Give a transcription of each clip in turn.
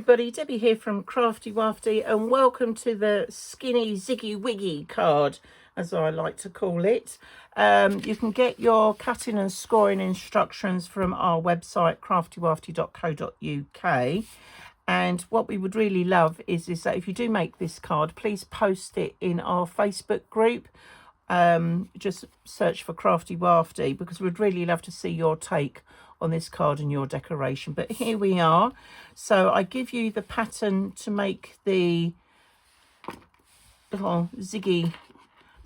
everybody, Debbie here from Craftywafty, and welcome to the Skinny Ziggy Wiggy Card, as I like to call it. You can get your cutting and scoring instructions from our website, craftywafty.co.uk. And what we would really love is that if you do make this card, please post it in our Facebook group. Just search for Craftywafty, because we'd really love to see your take on this card and your decoration. But here we are. So I give you the pattern to make the little Ziggy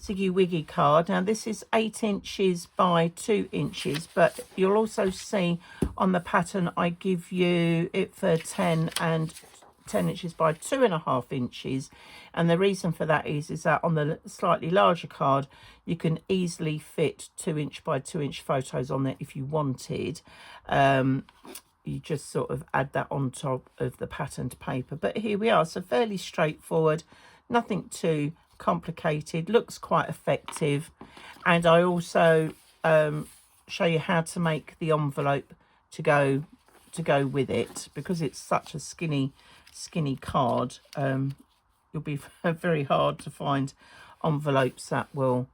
Wiggy card. Now this is 8 inches by 2 inches, but you'll also see on the pattern I give you it for 10 inches by 2.5 inches. And the reason for that is that on the slightly larger card you can easily fit 2 inch by 2 inch photos on there if you wanted. You just sort of add that on top of the patterned paper. But here we are, so fairly straightforward, nothing too complicated, looks quite effective. And I also show you how to make the envelope to go with it, because it's such a skinny card. You'll be very hard to find envelopes that will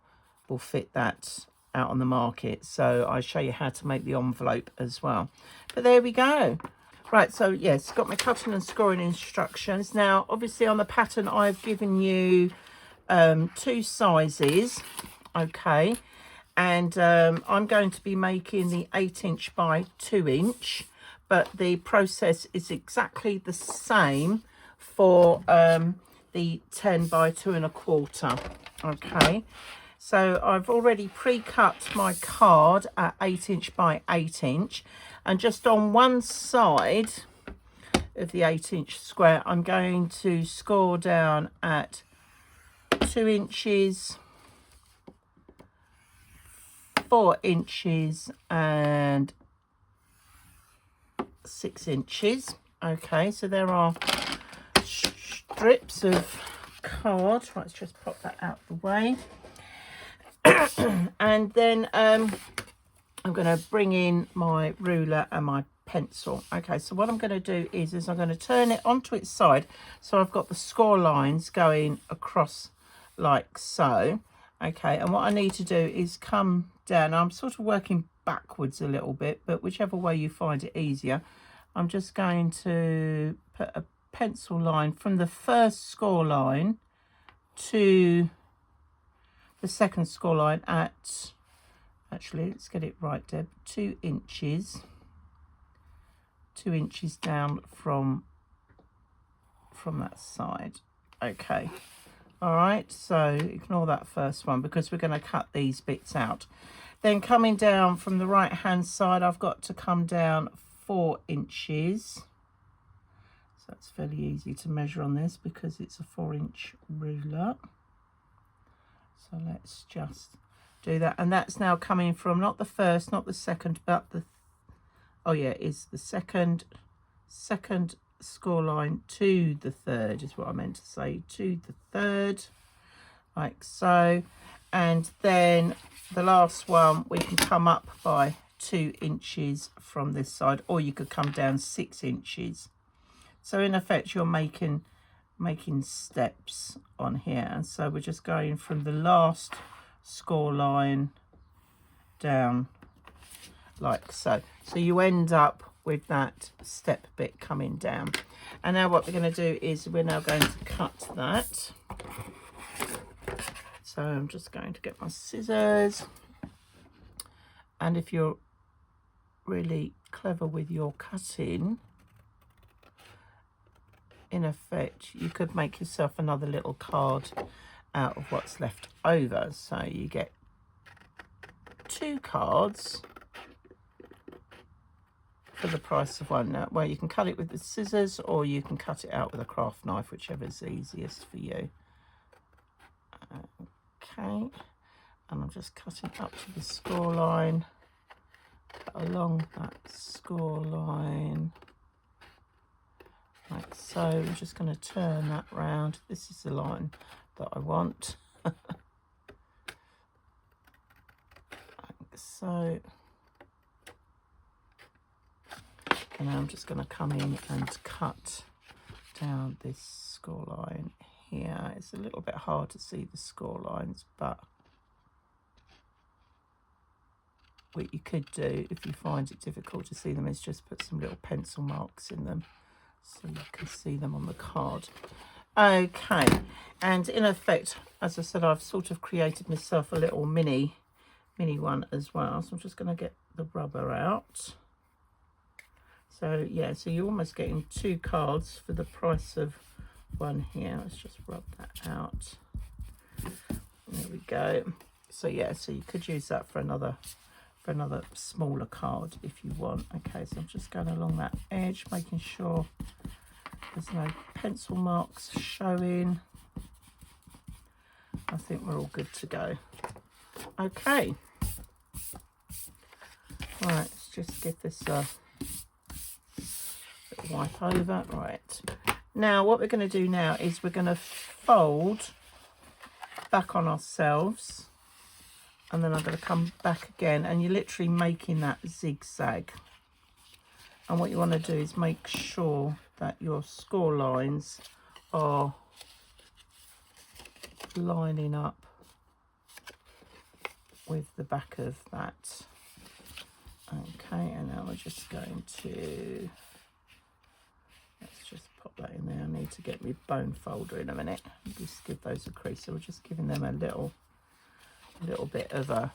fit that out on the market. So I show you how to make the envelope as well. But there we go. Right, so yes, got my cutting and scoring instructions. Now obviously on the pattern I've given you 2 sizes, okay, and I'm going to be making the 8 inch by 2 inch, but the process is exactly the same for the 10 by 2.25. Okay, so I've already pre-cut my card at 8 inch by 8 inch, and just on one side of the 8 inch square I'm going to score down at 2 inches, 4 inches and 6 inches. Okay, so there are strips of card. Right, let's just pop that out of the way. And then I'm going to bring in my ruler and my pencil. Okay, so what I'm going to do is I'm going to turn it onto its side, so I've got the score lines going across like so. Okay, and what I need to do is come down. I'm sort of working backwards a little bit, but whichever way you find it easier. I'm just going to put a pencil line from the first score line to the second score line at, actually let's get it right, Deb, 2 inches. 2 inches down from that side. Okay, all right, so ignore that first one because we're going to cut these bits out. Then coming down from the right hand side, I've got to come down 4 inches. So that's fairly easy to measure on this because it's a 4-inch ruler. So let's just do that. And that's now coming from not the first, not the second, but the, oh yeah, it's the second score line to the third is what I meant to say, to the third, like so. And then the last one, we can come up by 2 inches from this side, or you could come down 6 inches. So in effect you're making steps on here, and so we're just going from the last score line down like so. So you end up with that step bit coming down. And now what we're going to do is we're now going to cut that. So I'm just going to get my scissors, and if you're really clever with your cutting, in effect you could make yourself another little card out of what's left over. So you get 2 cards for the price of one. Now, well, you can cut it with the scissors or you can cut it out with a craft knife, whichever is easiest for you. Okay, and I'm just cutting up to the score line, cut along that score line like so. I'm just going to turn that round. This is the line that I want. Like so. And I'm just going to come in and cut down this score line here. It's a little bit hard to see the score lines, but what you could do if you find it difficult to see them is just put some little pencil marks in them so you can see them on the card. Okay, and in effect, as I said, I've sort of created myself a little mini one as well. So I'm just going to get the rubber out. So yeah, so you're almost getting 2 cards for the price of one here. Let's just rub that out. There we go. So yeah, so you could use that for another smaller card if you want. Okay, so I'm just going along that edge, making sure there's no pencil marks showing. I think we're all good to go. Okay. Right, let's just give this a wipe over. Right, now what we're going to do now is we're going to fold back on ourselves, and then I'm going to come back again, and you're literally making that zigzag. And what you want to do is make sure that your score lines are lining up with the back of that. Okay, and now we're just going to, let's just pop that in there. I need to get my bone folder in a minute. Just give those a crease. So we're just giving them a little bit of a,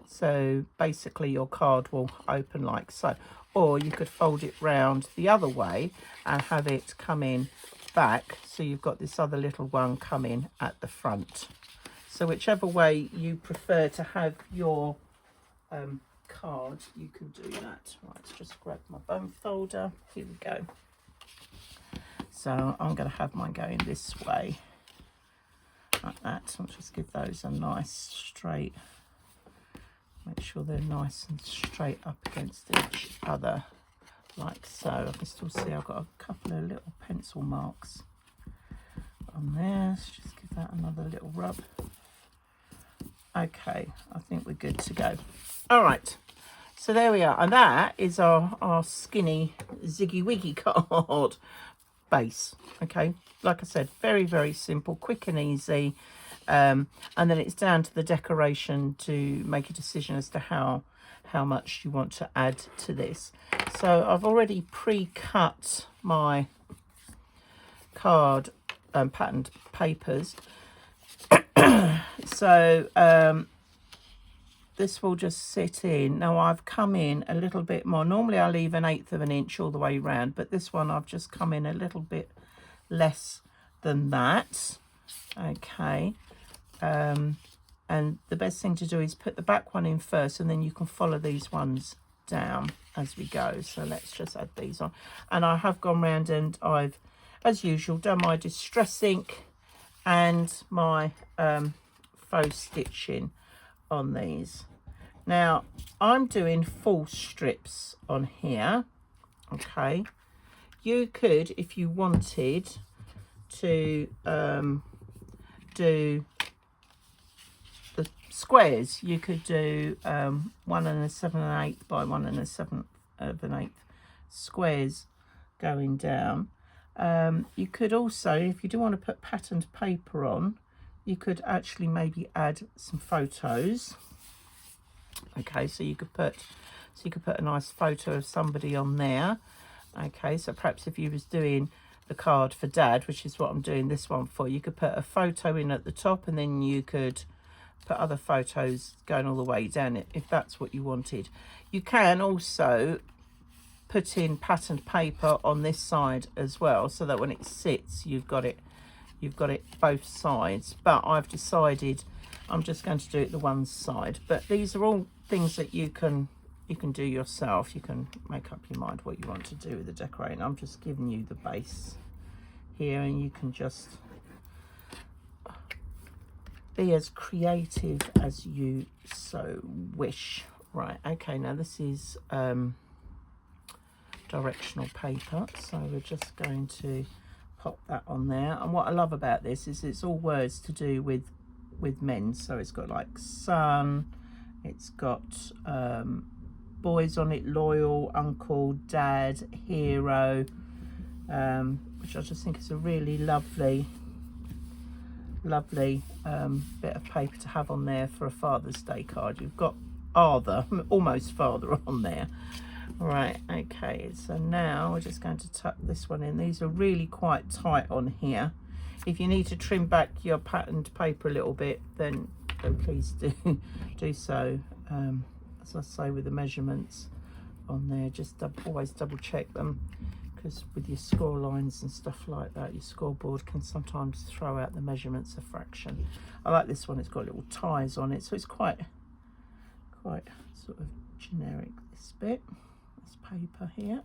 so basically your card will open like so. Or you could fold it round the other way and have it come in back, so you've got this other little one coming at the front. So whichever way you prefer to have your card, you can do that. Right, let's just grab my bone folder. Here we go. So I'm going to have mine going this way, like that. I'll just give those a nice straight, make sure they're nice and straight up against each other, like so. I can still see I've got a couple of little pencil marks on there. Let's just give that another little rub. Okay, I think we're good to go. All right, so there we are, and that is our Skinny Ziggy Wiggy Card base. Okay, like I said, very, very simple, quick and easy. And then it's down to the decoration to make a decision as to how much you want to add to this. So I've already pre-cut my card patterned papers. So this will just sit in. Now I've come in a little bit more. Normally I leave 1/8 of an inch all the way around, but this one I've just come in a little bit less than that. Okay. And the best thing to do is put the back one in first, and then you can follow these ones down as we go. So let's just add these on. And I have gone round and I've, as usual, done my distress ink and my faux stitching on these. Now I'm doing full strips on here. Okay, you could, if you wanted to do the squares, you could do 1 7/8 by 1 7/8 squares going down. You could also, if you do want to put patterned paper on, you could actually maybe add some photos. Okay, so you could put a nice photo of somebody on there. Okay, so perhaps if you was doing the card for Dad, which is what I'm doing this one for, you could put a photo in at the top, and then you could put other photos going all the way down it if that's what you wanted. You can also put in patterned paper on this side as well, so that when it sits you've got it both sides. But I've decided I'm just going to do it the one side. But these are all things that you can do yourself. You can make up your mind what you want to do with the decorating. I'm just giving you the base here, and you can just be as creative as you so wish. Right, okay, now this is directional paper, so we're just going to pop that on there. And what I love about this is it's all words to do with men. So it's got like son, it's got boys on it, loyal, uncle, dad, hero, which I just think is a really lovely bit of paper to have on there for a Father's Day card. You've got almost father on there. Right, okay, so now we're just going to tuck this one in. These are really quite tight on here. If you need to trim back your patterned paper a little bit, then please do so. As I say, with the measurements on there, just always double check them, because with your score lines and stuff like that, your scoreboard can sometimes throw out the measurements a fraction. I like this one, it's got little ties on it, so it's quite sort of generic, this bit, this paper here.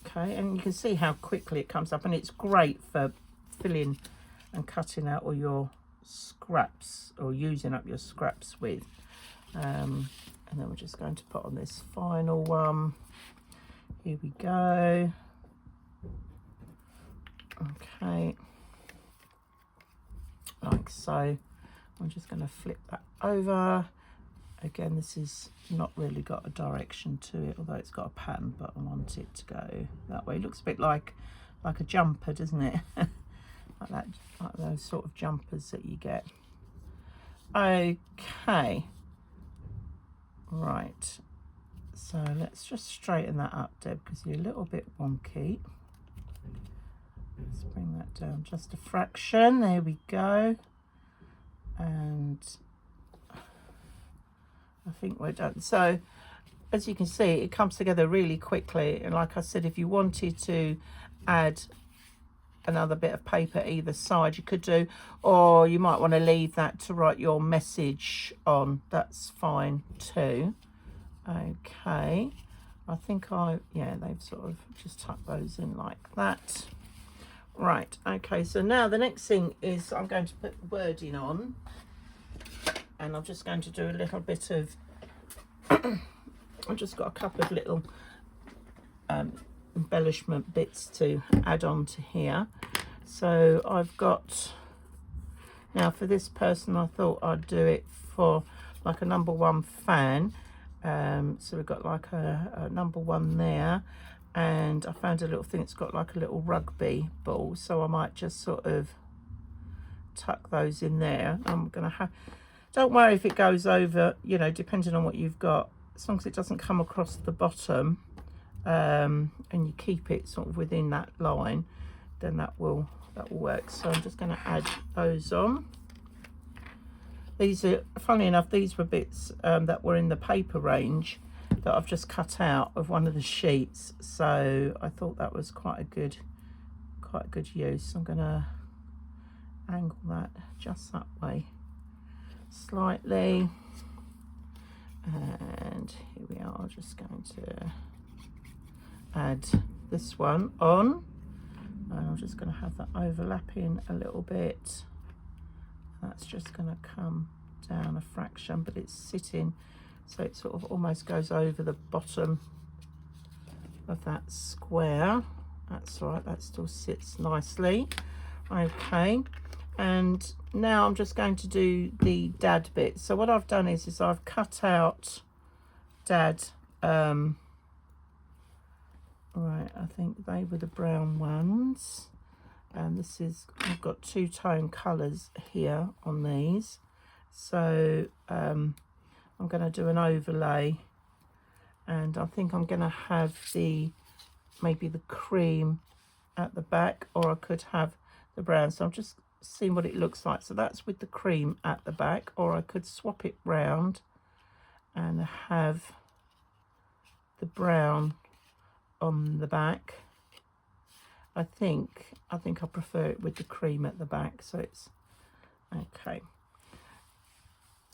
Okay, and you can see how quickly it comes up, and it's great for filling and cutting out all your scraps, or using up your scraps with. And then we're just going to put on this final one. Here we go. Okay, like so. I'm just going to flip that over. Again, this is not really got a direction to it, although it's got a pattern, but I want it to go that way. It looks a bit like a jumper, doesn't it? like those sort of jumpers that you get. Okay, right, so let's just straighten that up, Deb, because you're a little bit wonky. Let's bring that down just a fraction. There we go. And I think we're done. So as you can see, it comes together really quickly, and like I said, if you wanted to add another bit of paper either side, you could do, or you might want to leave that to write your message on. That's fine too. Okay, I think they've sort of just tucked those in like that. Right, okay, so now the next thing is I'm going to put wording on, and I'm just going to do a little bit of I've just got a couple of little embellishment bits to add on to here. So I've got, now for this person, I thought I'd do it for like a #1 fan. So we've got like a #1 there, and I found a little thing that's got like a little rugby ball, so I might just sort of tuck those in there. I'm gonna have, don't worry if it goes over, you know, depending on what you've got, as long as it doesn't come across the bottom, and you keep it sort of within that line, then that will work. So I'm just going to add those on. These are, funnily enough, these were bits that were in the paper range that I've just cut out of one of the sheets, so I thought that was quite a good use. I'm going to angle that just that way slightly, and here we are. I'm just going to add this one on, and I'm just going to have that overlapping a little bit. That's just going to come down a fraction, but it's sitting, so it sort of almost goes over the bottom of that square. That's all right, that still sits nicely. Okay, and now I'm just going to do the dad bit. So what I've done is I've cut out dad, right, I think they were the brown ones, and this is, I've got two-tone colours here on these, so I'm going to do an overlay, and I think I'm going to have maybe the cream at the back, or I could have the brown. So I'm just seeing what it looks like. So that's with the cream at the back, or I could swap it round and have the brown on the back. I think I prefer it with the cream at the back, so it's okay.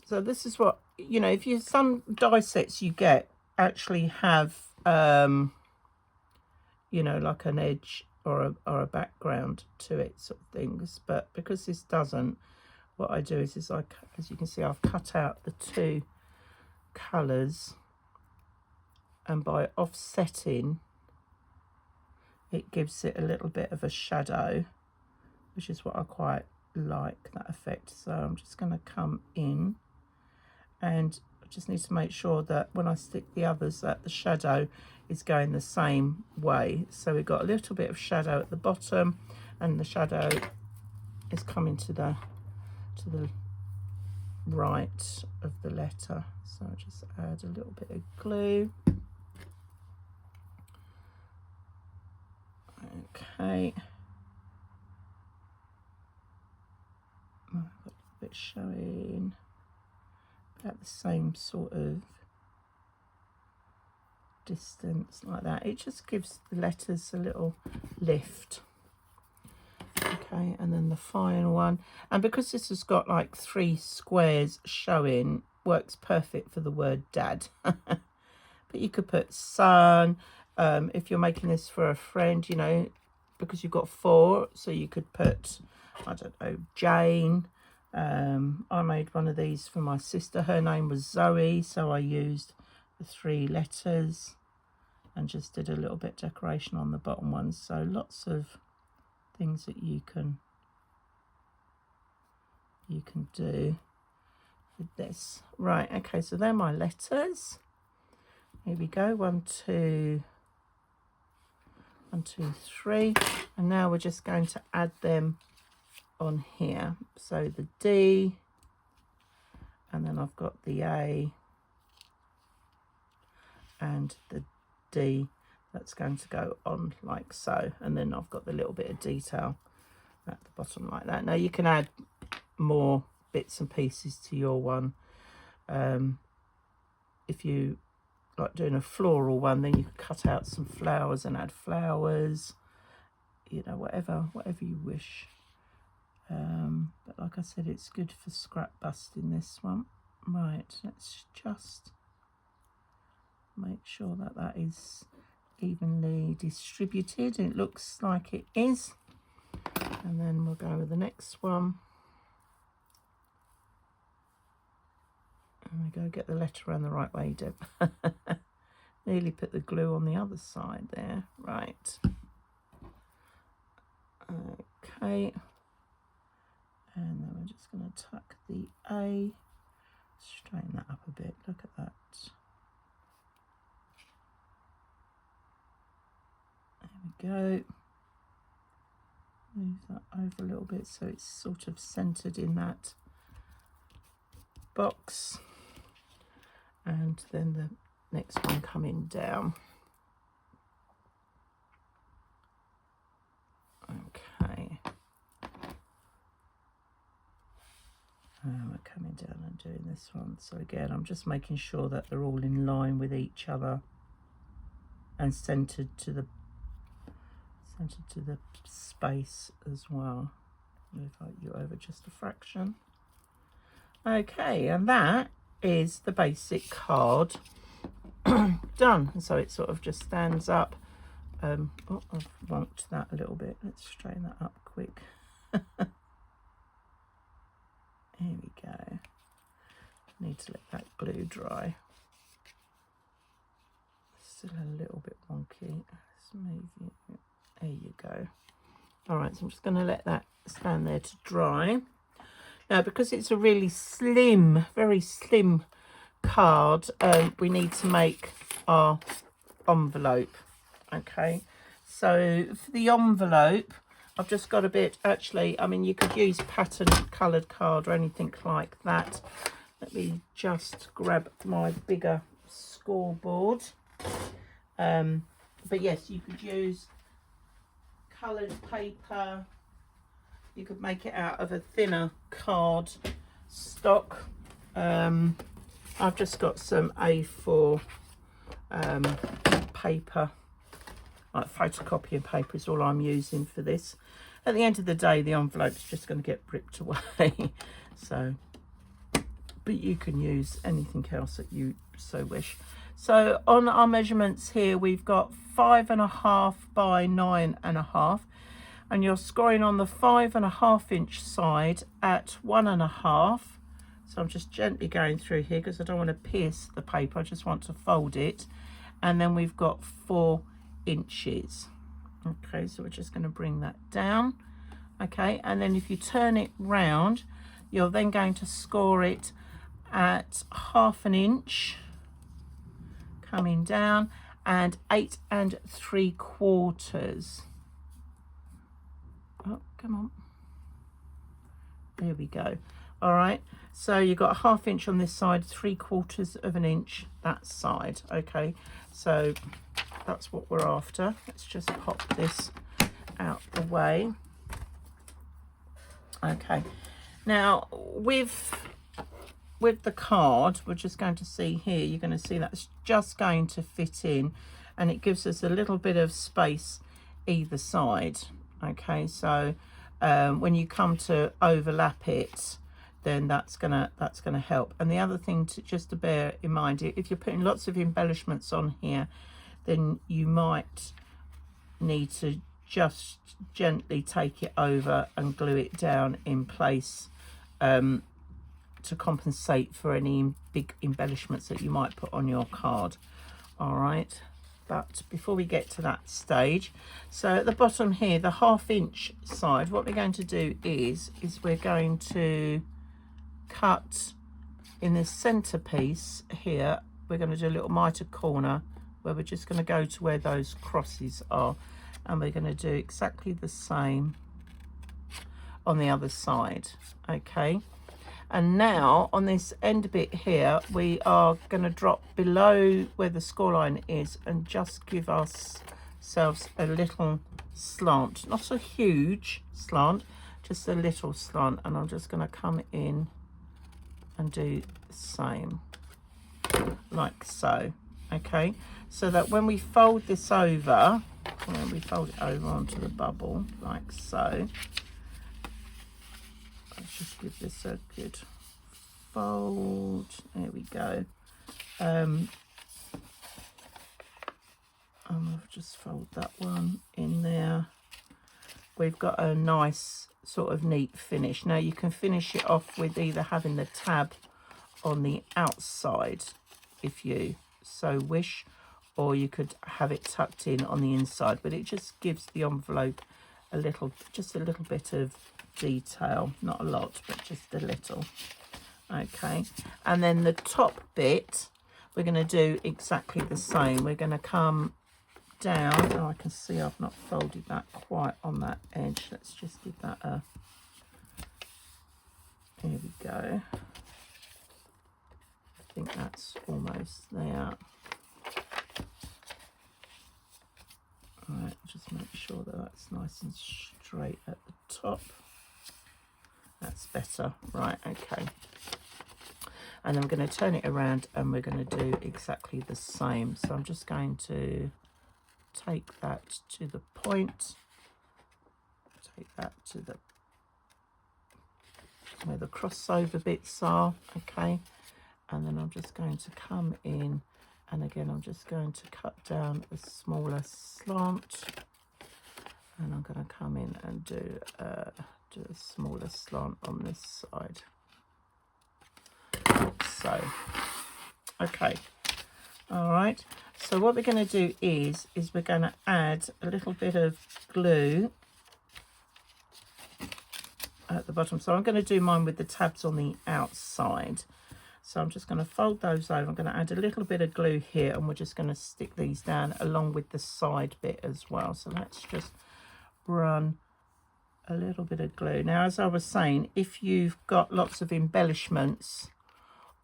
So this is what, you know, if you, some die sets you get actually have you know, like an edge or a background to it, sort of things, but because this doesn't, what I do is I, as you can see, I've cut out the two colours, and by offsetting it gives it a little bit of a shadow, which is what I quite like, that effect. So I'm just going to come in and just need to make sure that when I stick the others that the shadow is going the same way. So we've got a little bit of shadow at the bottom, and the shadow is coming to the right of the letter. So I'll just add a little bit of glue. Okay. I've got a bit showing about the same sort of distance like that. It just gives the letters a little lift. Okay, and then the final one, and because this has got like 3 squares showing, works perfect for the word dad. But you could put son, if you're making this for a friend, you know, because you've got 4, so you could put, I don't know, Jane. I made one of these for my sister. Her name was Zoe, so I used the 3 letters and just did a little bit decoration on the bottom ones. So lots of things that you can do with this. Right, okay, so they're my letters. Here we go, 1, 2, 1, 2, 3, and now we're just going to add them on here. So the D, and then I've got the A and the D. That's going to go on like so, and then I've got the little bit of detail at the bottom like that. Now you can add more bits and pieces to your one. If you like doing a floral one, then you can cut out some flowers and add flowers, you know, whatever you wish. But like I said, it's good for scrap busting, this one. Right, let's just make sure that that is evenly distributed. It looks like it is, and then we'll go with the next one. And we go, get the letter around the right way, Deb. Nearly put the glue on the other side there. Right, okay, and then we're just going to tuck the A, straighten that up a bit. Look at that. There we go. Move that over a little bit so it's sort of centered in that box, and then the next one coming down. Okay, and we're coming down and doing this one. So again, I'm just making sure that they're all in line with each other and centered to the space as well. Move you over just a fraction. Okay, and that is the basic card done. And so it sort of just stands up. Oh, I've wonked that a little bit. Let's straighten that up quick. Here we go. Need to let that glue dry. Still a little bit wonky. Let's move you. There you go. All right, so I'm just going to let that stand there to dry. Now, because it's a really slim, very slim card, we need to make our envelope. Okay, so for the envelope, I've just got a bit, actually, I mean, you could use pattern coloured card or anything like that. Let me just grab my bigger scoreboard. But yes, you could use coloured paper. You could make it out of a thinner card stock. I've just got some A4 paper, like photocopying paper is all I'm using for this. At the end of the day, the envelope's just going to get ripped away. So, but you can use anything else that you so wish. So on our measurements here, we've got 5.5 by 9.5, and you're scoring on the 5.5 inch side at 1.5. So I'm just gently going through here because I don't want to pierce the paper, I just want to fold it. And then we've got 4 inches. Okay, so we're just going to bring that down. Okay, and then if you turn it round, you're then going to score it at 1/2 inch coming down, and 8 3/4. Oh, come on. There we go. All right, so you've got 1/2 inch on this side, 3/4 of an inch that side. Okay, so that's what we're after. Let's just pop this out the way. Okay, now with the card, we're just going to see here, you're going to see that's just going to fit in, and it gives us a little bit of space either side. Okay, so when you come to overlap it, then that's gonna help. And the other thing to bear in mind, if you're putting lots of embellishments on here, then you might need to just gently take it over and glue it down in place to compensate for any big embellishments that you might put on your card. All right, but before we get to that stage, so at the bottom here, the 1/2 inch side, what we're going to do is we're going to cut in this center piece here. We're going to do a little mitered corner where we're just going to go to where those crosses are, and we're going to do exactly the same on the other side. Okay, and now on this end bit here, we are going to drop below where the score line is and just give ourselves a little slant, not a huge slant, just a little slant. And I'm just going to come in and do the same like so. Okay, so that when we fold this over, when we fold it over onto the bubble like so, let's just give this a good fold. There we go. I'll just fold that one in there. We've got a nice sort of neat finish. Now you can finish it off with either having the tab on the outside if you so wish, or you could have it tucked in on the inside, but it just gives the envelope just a little bit of detail, not a lot, but just a little. Okay, and then the top bit, we're going to do exactly the same. We're going to come down. Oh, I can see I've not folded that quite on that edge. Let's just give that a, here we go. I think that's almost there. All right, just make sure that that's nice and straight at the top. That's better. Right, okay. And I'm going to turn it around and we're going to do exactly the same. So I'm just going to take that to the point, take that to the where the crossover bits are. Okay, and then I'm just going to come in, and again I'm just going to cut down a smaller slant, and I'm going to come in and do a smaller slant on this side like so. Okay, all right, so what we're going to do is we're going to add a little bit of glue at the bottom. So I'm going to do mine with the tabs on the outside. So I'm just going to fold those over. I'm going to add a little bit of glue here, and we're just going to stick these down along with the side bit as well. So let's just run a little bit of glue. Now, as I was saying, if you've got lots of embellishments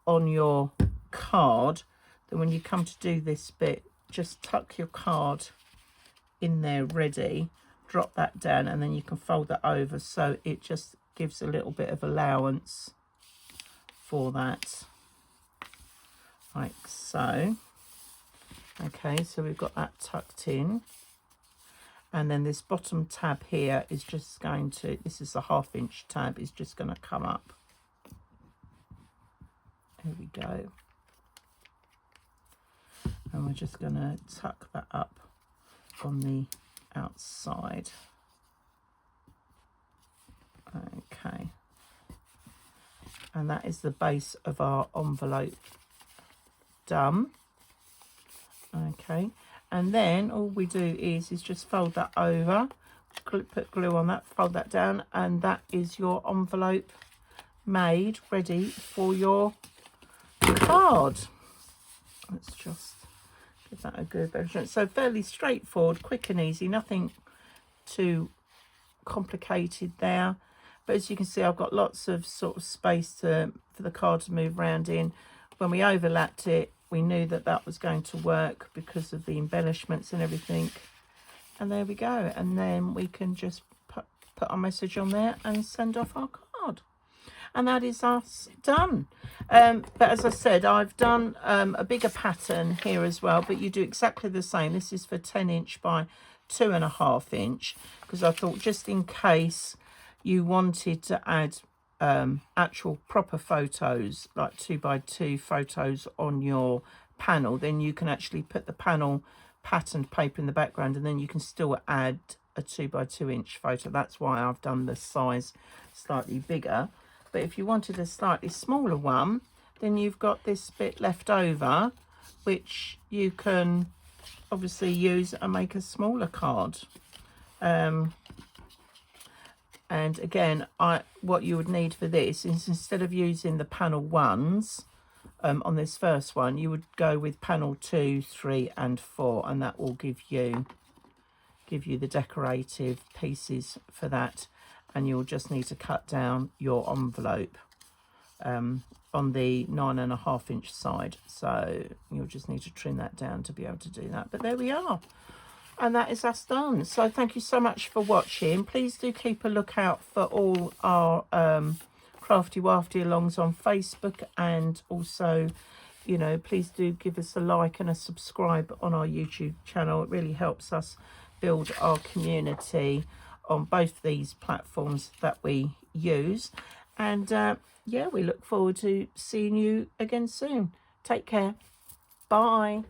on your card, then when you come to do this bit, just tuck your card in there ready, drop that down, and then you can fold that over, so it just gives a little bit of allowance for that, like so. Okay, so we've got that tucked in, and then this bottom tab here is just going to, this is a 1/2 inch tab, is just going to come up. Here we go. And we're just going to tuck that up on the outside. Okay. And that is the base of our envelope done. Okay. And then all we do is just fold that over, put glue on that, fold that down, and that is your envelope made, ready for your card. Let's just give that a good version. So fairly straightforward, quick and easy, nothing too complicated there. But as you can see, I've got lots of sort of space for the card to move around in. When we overlapped it, we knew that that was going to work because of the embellishments and everything. And there we go. And then we can just put our message on there and send off our card. And that is us done. But as I said, I've done a bigger pattern here as well, but you do exactly the same. This is for 10 inch by 2.5 inch, because I thought just in case you wanted to add actual proper photos, like 2x2 photos on your panel, then you can actually put the panel patterned paper in the background, and then you can still add a 2x2 inch photo. That's why I've done the size slightly bigger. But if you wanted a slightly smaller one, then you've got this bit left over, which you can obviously use and make a smaller card. And again, what you would need for this is, instead of using the panel 1s on this first one, you would go with panel 2, 3 and 4, and that will give you the decorative pieces for that. And you'll just need to cut down your envelope on the 9.5 inch side. So you'll just need to trim that down to be able to do that. But there we are. And that is us done. So thank you so much for watching. Please do keep a lookout for all our Crafty Wafty alongs on Facebook. And also, you know, please do give us a like and a subscribe on our YouTube channel. It really helps us build our community on both these platforms that we use. And yeah, we look forward to seeing you again soon. Take care. Bye.